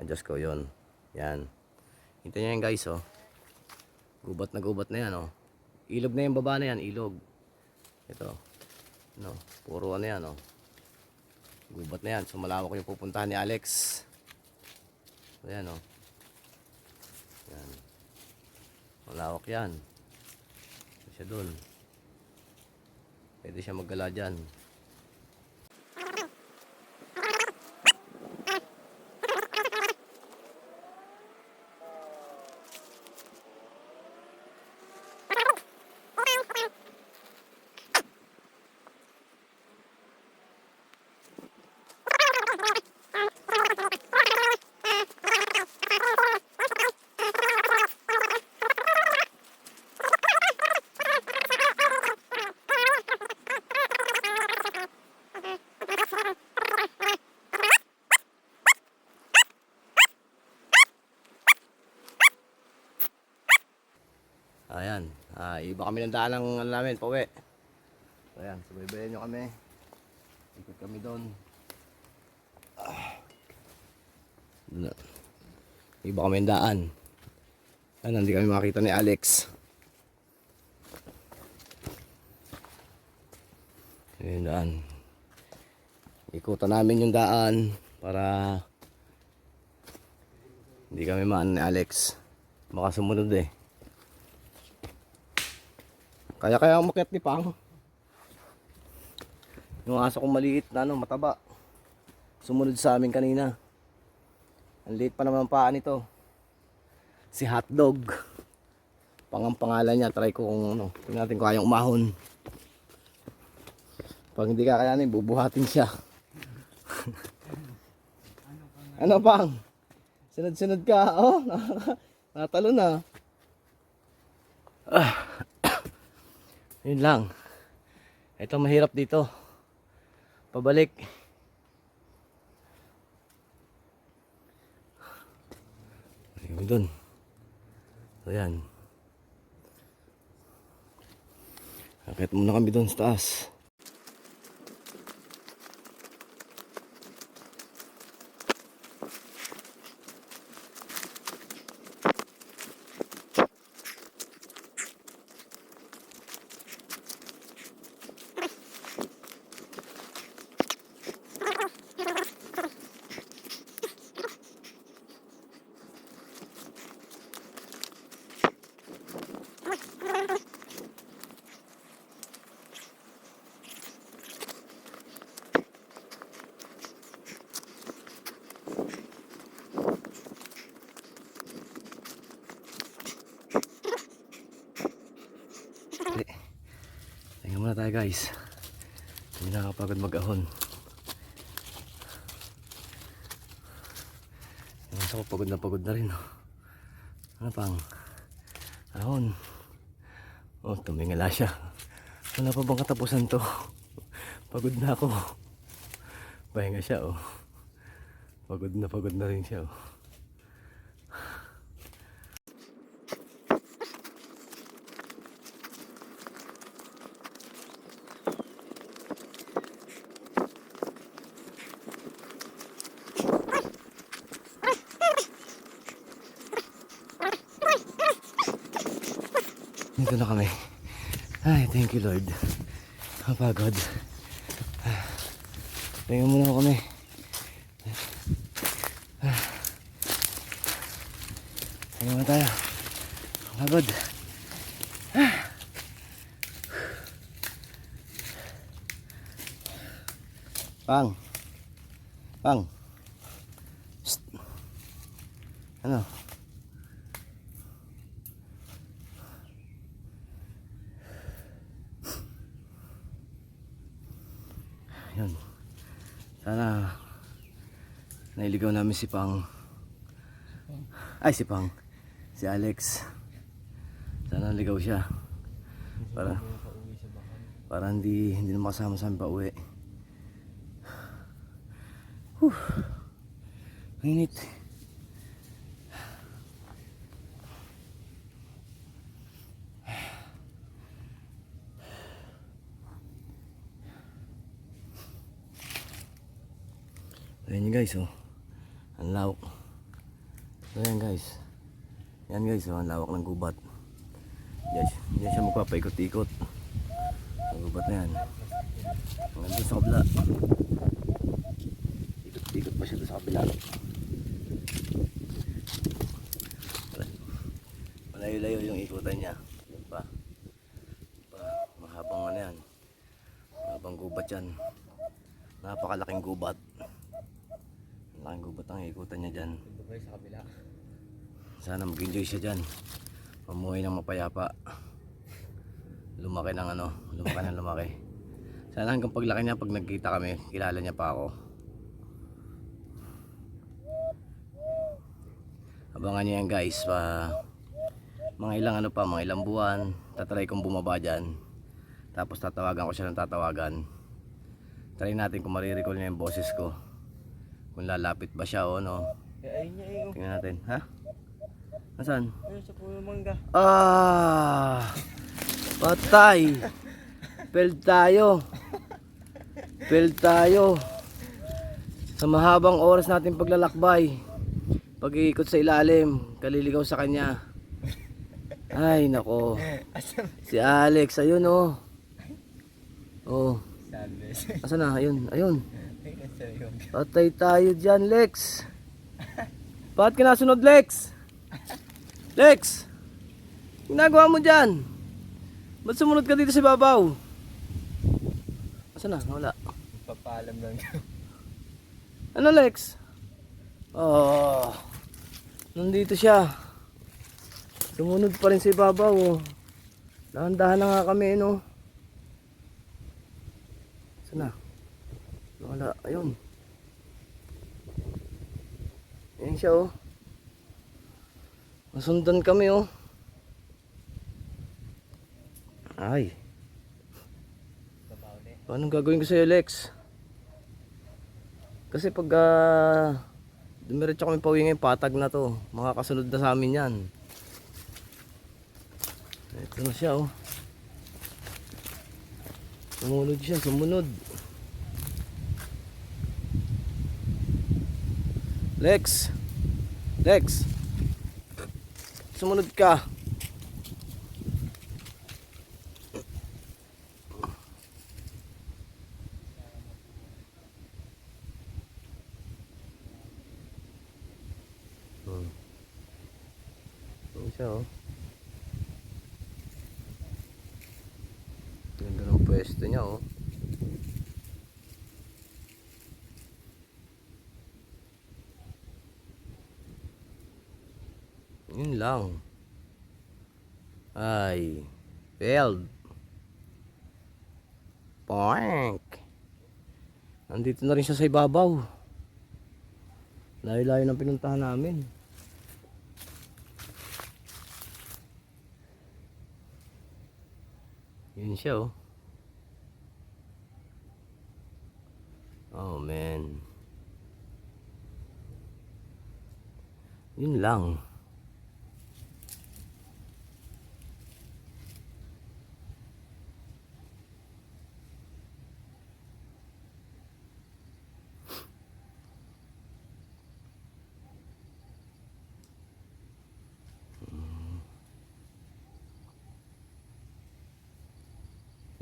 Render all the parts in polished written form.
Adjust ko yun. Yan. Hintayin nyo yan guys, oh. Gubat na yan, oh. Ilog na yung baba na yan, ilog. Ito. No, puro ano yan, oh. Gubat na yan. So malawak yung pupuntahan ni Alex. So yan, oh. Yan. Malawak yan. Siya dun. Pwede siya maggala dyan. Ayan, iba kami ng daan ng ano namin, pauwi. So ayan, subaybayan nyo kami. Ikot kami doon. Iba kami ng daan. Ayan, hindi kami makita ni Alex. Ayan yung daan. Ikutan namin yung daan para hindi kami maan ni Alex. Baka sumunod eh. Kaya umakyat ni Pang. Yung aso kong maliit na ano, mataba. Sumunod sa amin kanina. Ang liit pa naman ang paa nito. Si Hotdog. Ang pangalan niya. Try ko kung ano. Tingnan natin kung kayang umahon. Pag hindi kakayanin, bubuhatin siya. Ano Pang? Sunod-sunod ka. Oh, natalo na. Yun lang. Ito mahirap dito. Pabalik. Ayun dun. So yan. Akit muna kami dun sa taas. Tingnan muna tayo guys. Hindi nakakapagod mag-ahon. Yung asa ko pagod na rin. Ano pang? Ahon. Oh, tumingala siya. Wala pa bang katapusan to? Pagod na ako. Pahinga siya oh. Pagod na rin siya oh. Dito na kami. Ay, thank you Lord. Kapagod. Tingnan muna ako kami. Tingnan muna tayo. Kapagod. Pang. Pang. Psst. Ano? Yun. Sana nailigaw namin si Pang. Ay, si Pang. Si Alex. Sana naligaw siya. Para hindi na makasama sa amin pa uwi. Init. Ayan nyo guys, oh. Ang lawak. So yan guys. Yan guys, ang lawak ng gubat. Diyan siya magpapaikot-ikot. Ang gubat na yan. Hanggang doon sa kabila. Ikot-ikot pa siya doon sa kabila. Malayo-layo yung ikutan niya. Yun pa. Mahabang ano yan. Mahabang gubat yan. Napakalaking gubat. Malaking gubat ang ikutan niya dyan. Sa kabila. Sana mag-enjoy siya dyan. Mamuhay ng mapayapa. Lumaki ng lumaki. Sana hanggang paglaki niya, pag nagkita kami, kilala niya pa ako. Abangan niyo yan guys. Mga ilang buwan, tatry kong bumaba dyan. Tapos tatawagan ko siya ng tatawagan. Try natin kung marirecall niya yung boses ko. Kung lalapit ba siya o no. Ayun niya eh. Tingnan natin, ha? Nasaan? Ayun sa puno mangga. Patay. Failed tayo. Sa mahabang oras natin paglalakbay, pag-iikot sa ilalim, kaliligaw sa kanya. Ay nako. Si Alex, ayun oh. Oh. Asa na? Ayun. Patay tayo dyan, Lex. Bakit ka nasunod, Lex? Lex! Ginagawa mo dyan? Ba't sumunod ka dito sa babaw? Asa na? Wala. Papalam lang. Ano, Lex? Oh. Nandito siya. Sumunod pa rin sa babaw. Oh. Dahan-dahan na nga kami, no? Asa na? Wala. Ayun. Ayan siya, oh. Nasundan kami, oh. Ay. Anong gagawin ko sa'yo, Lex? Kasi pag dumiretso kami pauwi ngayon, patag na to. Makakasunod na sa amin yan. Ito na siya, oh. Sumunod. Lex. Sumunod ka. Ito siya, oh. Ganda ng pwesto niya, oh. Yun lang. Ay, failed. Poink. Nandito na rin siya sa ibabaw. Layo-layo ng pinuntahan namin. Yun siya, oh. Oh man. Yun lang.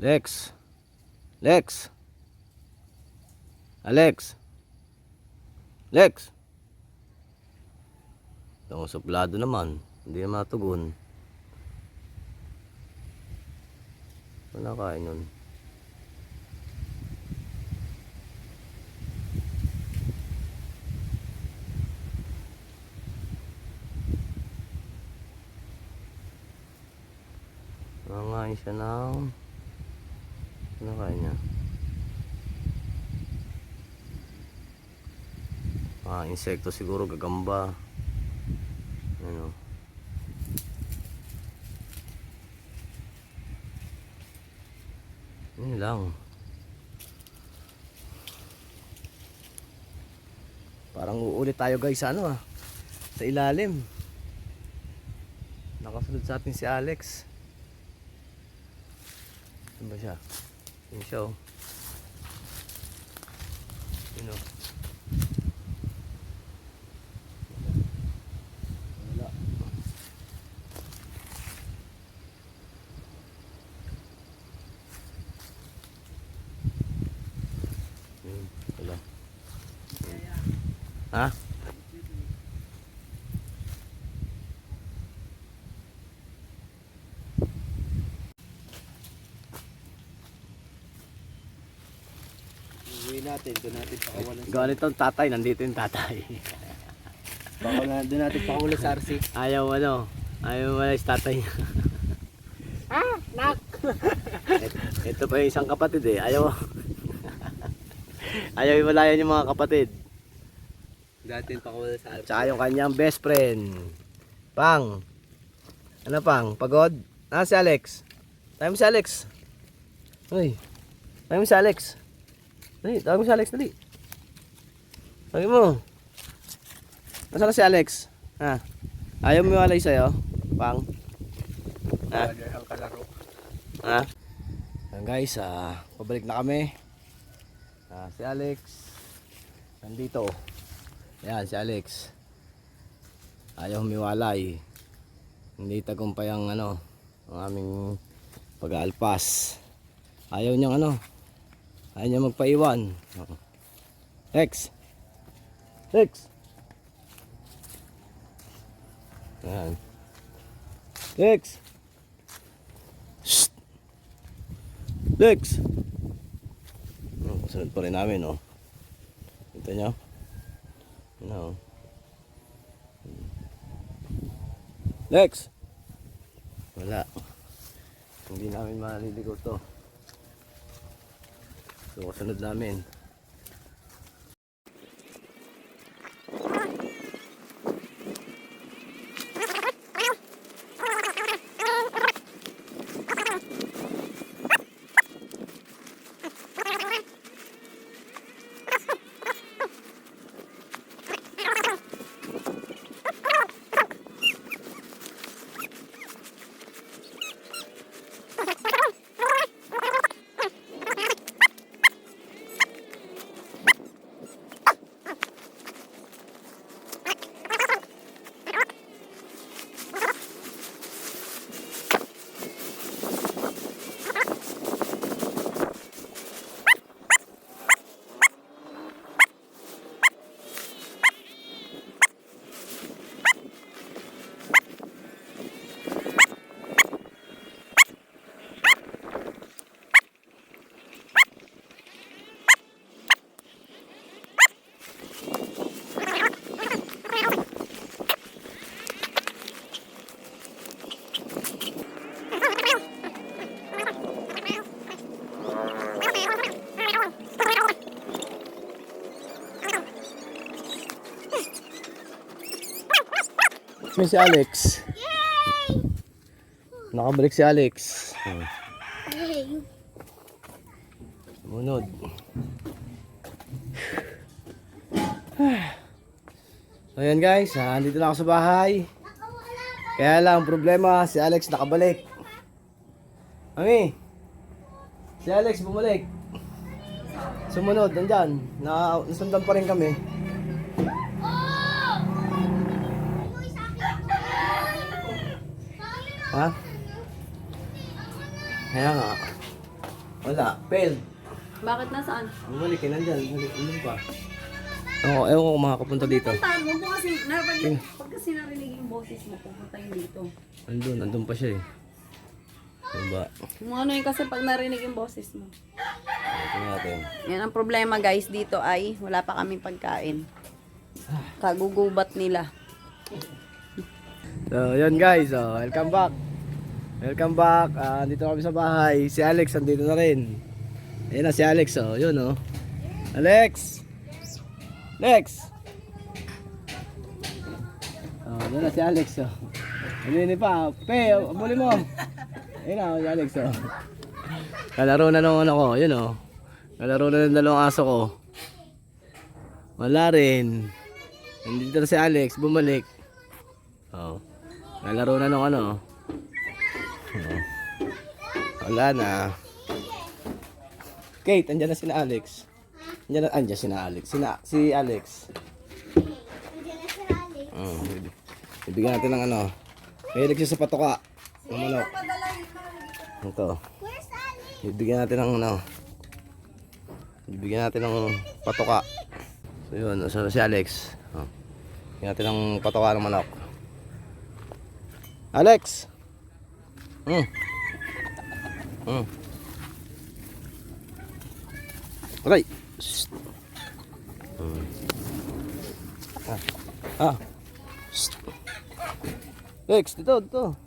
Lex. Itong suplado naman. Hindi na matugon. Wala kain nun. Nangangain siya ng... Ano kain niya? Insekto siguro, gagamba. Ano? Yun lang. Parang uulit tayo guys sa ano sa ilalim. Nakasunod sa atin si Alex. Saan ba siya? Yun siya, oh. Yun, oh. natin. Doon natin pakawalan. Ganito ang tatay, nandito yung tatay. Doon natin pakawalan sa RC. Ayaw wala yung tatay niya. Nak! Ito pa yung isang kapatid eh, ayaw. Ayaw iwalayan yung mga kapatid. Natin pakawalan sa RC. Tsaka yung kanyang best friend. Pang. Ano pang? Pagod? Ah, si Alex. Tayo mo si Alex. Uy. Tayo mo si Alex. Dali, tawag mo si Alex, dali. Tawag mo. Nasaan na si Alex? Ha? Ayaw mo iwalay sa'yo? Pang. Ha? Ang kalaro. Ha? Ayan guys, pabalik na kami. Si Alex nandito. Ayan si Alex. Ayaw humiwalay. Hindi tagumpay ang ang aming pag-aalpas. Ayaw niyang ayaw niya magpaiwan. Lex. Lex. Ayan. Lex. Shh. Lex. Kasunod pa rin namin, oh. Kita nyo? Ano? Lex! Wala. Hindi namin maliligo to. So, kasunod namin. May si Alex. Nakabalik si Alex. Sumunod. So yan guys, andito na ako sa bahay. Kaya lang problema, si Alex nakabalik. Mami, si Alex bumalik. Sumunod, nandyan. Nasundan pa rin kami. Ha? Kaya nga. Wala. Failed. Bakit nasaan? Bumalik eh. Nandyan. Nandun pa. Oo. Ewan ko kung makakapunta dito. Puntahan mo po kasi, pag kasi narinig yung boses mo, pupunta yun dito. Nandun. Nandun pa siya eh. Diba? Kung ano yun kasi pag narinig yung boses mo. Ito natin. Yan ang problema guys dito ay wala pa kaming pagkain. Kagugubat nila. So, yun guys. Welcome back. Welcome back. Dito kami sa bahay. Si Alex andito na rin. Ayun na si Alex. Yun oh. Alex! Alex! Yun na si Alex. Hindi pa. Pe, abuli mo. Ayun na si Alex. Kalaro na nung ko. Yun oh. Kalaro na ng dalawang aso ko. Wala rin. Nandito na si Alex. Bumalik. Nalaro na nung wala na. Kate, andyan na si Alex. Andyan si Alex. Si Alex. Ibigyan natin ng Mahilig siya sa patoka. Ng manok. Ito. Ibigyan natin ng Ibigyan natin ng patoka. So yun, si Alex. Ibigyan natin ng patoka ng manok. Alex. Aray. Shh. Ah. Shh. Lex, dito.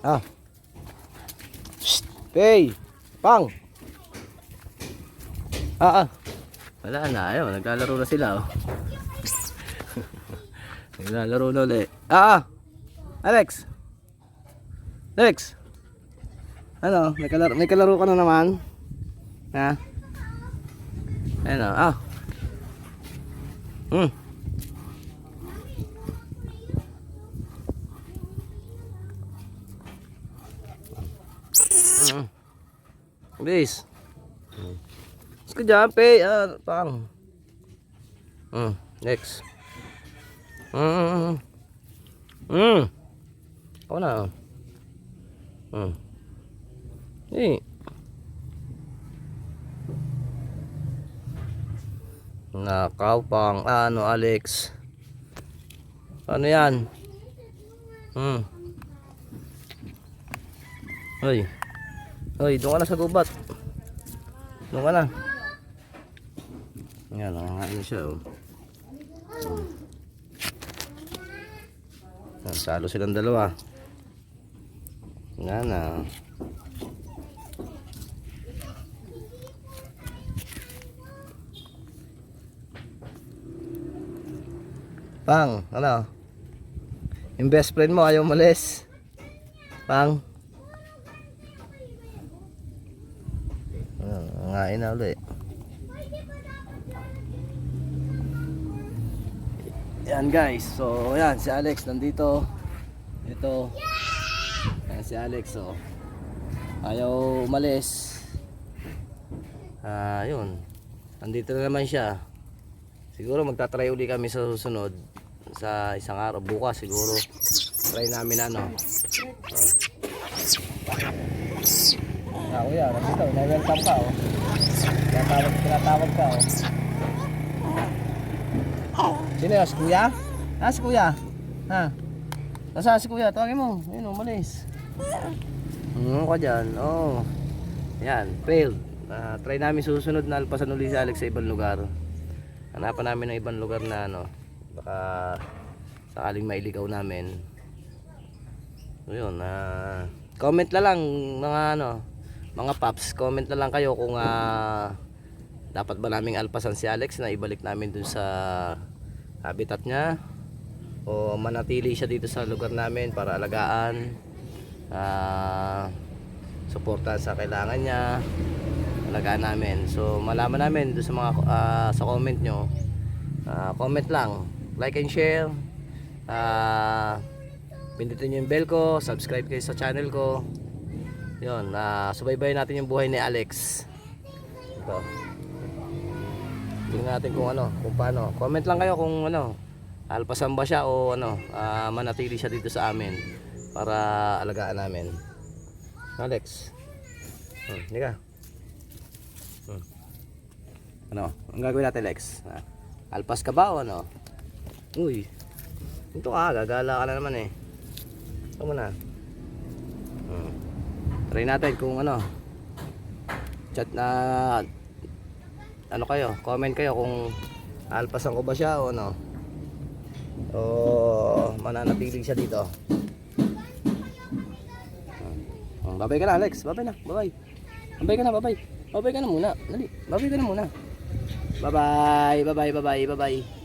Ah. Shh. Pay. Pang. Wala na, ayaw. Naglalaro na sila, oh. Naglalaro na ulit. Alex. Lex. Ano, may kalaro ka na naman? Ha? Ayun, oh. Bilis. Let's go dyan, Pay. Pang. Next. Ako na. Nakaw pang. Ano, Alex? Ano yan? Hoy, doon ka na sa gubat. Doon ka na. Yan, nangangain siya, oh. Salo silang dalawa. Yan na. Pang, ano? Yung best friend mo ayaw umalis. Pang. Ngain na ulit. Yan guys, so yan si Alex nandito. Ito. Yan si Alex, so ayaw umalis. Yun. Nandito na naman siya. Siguro magta-try uli kami sa susunod. Sa isang araw, bukas siguro. Try namin ano. Kuya, nandito, na-welcome ka, oh. Tinatawag ka, oh. Sino yun? Si Kuya? Si Kuya? Nasaan si Kuya? Tawagin mo. Ayun, umalis. Ka dyan, oh. Yan, failed. Try namin susunod na alpasan uli si Alex sa ibang lugar. Hanapan namin ng ibang lugar na ano. Baka sakaling mailigaw namin. So yun, comment na lang mga paps, comment na lang kayo kung dapat ba naming alpasan si Alex na ibalik namin dun sa habitat niya o manatili siya dito sa lugar namin para alagaan, suportahan sa kailangan niya, alagaan namin. So malaman namin dun sa mga sa comment nyo. Comment lang, like and share, pindutin nyo yung bell ko, subscribe kayo sa channel ko. Yun, subaybayan natin yung buhay ni Alex. Ito. Tingnan natin kung paano. Comment lang kayo kung alpasan ba siya o manatili siya dito sa amin para alagaan namin. Alex. Hindi ka. Ang gagawin natin, Alex? Alpas ka ba o ano? Uy. Ito gagala ka na naman eh. Ito muna. Try natin kung chat na kayo, comment kayo kung alpasan ko ba siya o o mananatili siya dito. Babay ka na, Alex. Babay na, babay. Babay ka na, babay. Babay ka na muna. Dali, babay ka na muna. Bye-bye, bye-bye, bye-bye, bye-bye.